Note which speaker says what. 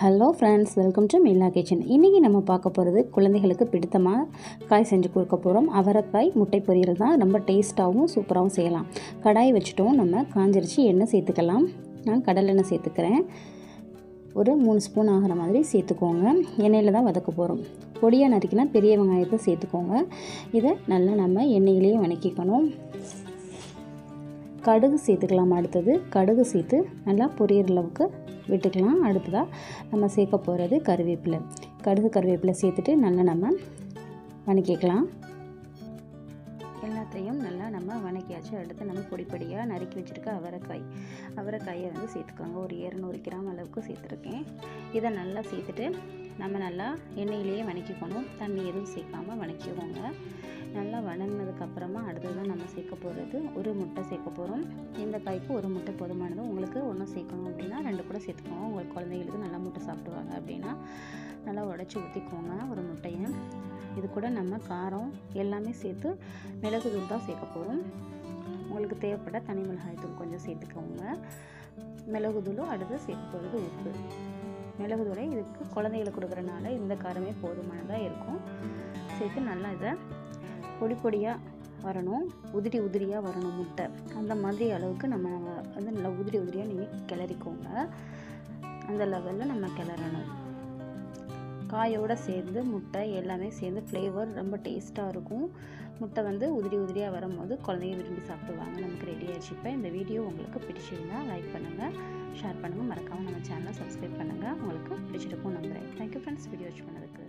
Speaker 1: Hello friends, welcome to Meela kitchen. இன்றைக்கி நம்ம பார்க்க போகிறது குழந்தைகளுக்கு பிடித்தமாக காய் செஞ்சு கொடுக்க போகிறோம். அவரைக்காய் முட்டை பொரியல் தான். ரொம்ப டேஸ்ட்டாகவும் சூப்பராகவும் செய்யலாம். கடாய் வச்சுட்டோம், நம்ம காஞ்சிருச்சு. எண்ணெய் சேர்த்துக்கலாம். நான் கடலெண்ணெய் சேர்த்துக்கிறேன். ஒரு 3 ஸ்பூன் ஆகிற மாதிரி சேர்த்துக்கோங்க. எண்ணெயில் தான் வதக்க போகிறோம். பொடியாக நறுக்கினா பெரிய வெங்காயத்தை சேர்த்துக்கோங்க. இதை நல்லா நம்ம எண்ணெயிலேயே வதக்கிக்கணும். கடுகு சேர்த்துக்கலாம். அடுத்தது கடுகு சேர்த்து நல்லா பொரியிற அளவுக்கு விட்டுக்கலாம். அடுத்ததாக நம்ம சேர்க்க போகிறது கருவேப்பிலை. கருவேப்பிலை சேர்த்துட்டு நல்லா நம்ம வதக்கிக்கலாம். எல்லாத்தையும் நல்லா நம்ம வதக்கியாச்சு. அடுத்து நம்ம பொடியாக நறுக்கி வச்சுருக்க அவரைக்காயை வந்து சேர்த்துக்கோங்க. ஒரு 200 கிராம் அளவுக்கு சேர்த்துருக்கேன். இதை நல்லா சேர்த்துட்டு நம்ம நல்லா எண்ணெயிலேயே வதக்கிக்கணும். தண்ணி எதுவும் சேர்க்காமல் வதக்கிக்கோங்க. நல்லா வதங்கினதுக்கப்புறமா அடுத்ததான் நம்ம சேர்க்க போகிறது ஒரு முட்டை சேர்க்க போகிறோம். இந்த காய்க்கு ஒரு முட்டை போதுமானது. உங்களுக்கு ஒன்றும் சேர்க்கணும் அப்படின்னா 2 கூட சேர்த்துக்கோங்க. உங்களுக்கு குழந்தைகளுக்கு நல்லா முட்டை சாப்பிடுவாங்க அப்படின்னா நல்லா உடச்சி ஊற்றிக்கோங்க ஒரு முட்டையை. இது கூட நம்ம காரம் எல்லாமே சேர்த்து மிளகு தூள் தான் சேர்க்க போகிறோம். உங்களுக்கு தேவைப்பட்ட தனி மிளகாய் தூள் கொஞ்சம் சேர்த்துக்கோங்க. மிளகு தூளும் அடுத்து சேர்க்க போகிறது உப்பு. மிளகு தூளை இதுக்கு குழந்தைகளுக்கு கொடுக்குறனால இந்த காரமே போதுமானதாக இருக்கும். சேர்த்து நல்லா இதை பொடியாக வரணும். உதிரியாக வரணும் முட்டை. அந்த மாதிரி அளவுக்கு நம்ம வந்து நல்லா உதிரியாக நீங்கள் கிளறிக்கோங்க. அந்த லெவலில் நம்ம கிளறணும். காயோடு சேர்ந்து முட்டை எல்லாமே சேர்ந்து ஃப்ளேவர் ரொம்ப டேஸ்ட்டாக இருக்கும். முட்டை வந்து உதிரியாக வரும்போது குழந்தைங்க விரும்பி சாப்பிடுவாங்க. நமக்கு ரெடி ஆகிடுச்சு. இப்போ இந்த வீடியோ உங்களுக்கு பிடிச்சிருந்தா லைக் பண்ணுங்கள், ஷேர் பண்ணுங்கள், மறக்காமல் நம்ம சேனலை சப்ஸ்கிரைப் பண்ணுங்கள். உங்களுக்கு பிடிச்சிருக்கும் நம்புகிறேன். தேங்க்யூ ஃப்ரெண்ட்ஸ், வீடியோ வாட்ச் பண்ணதுக்கு.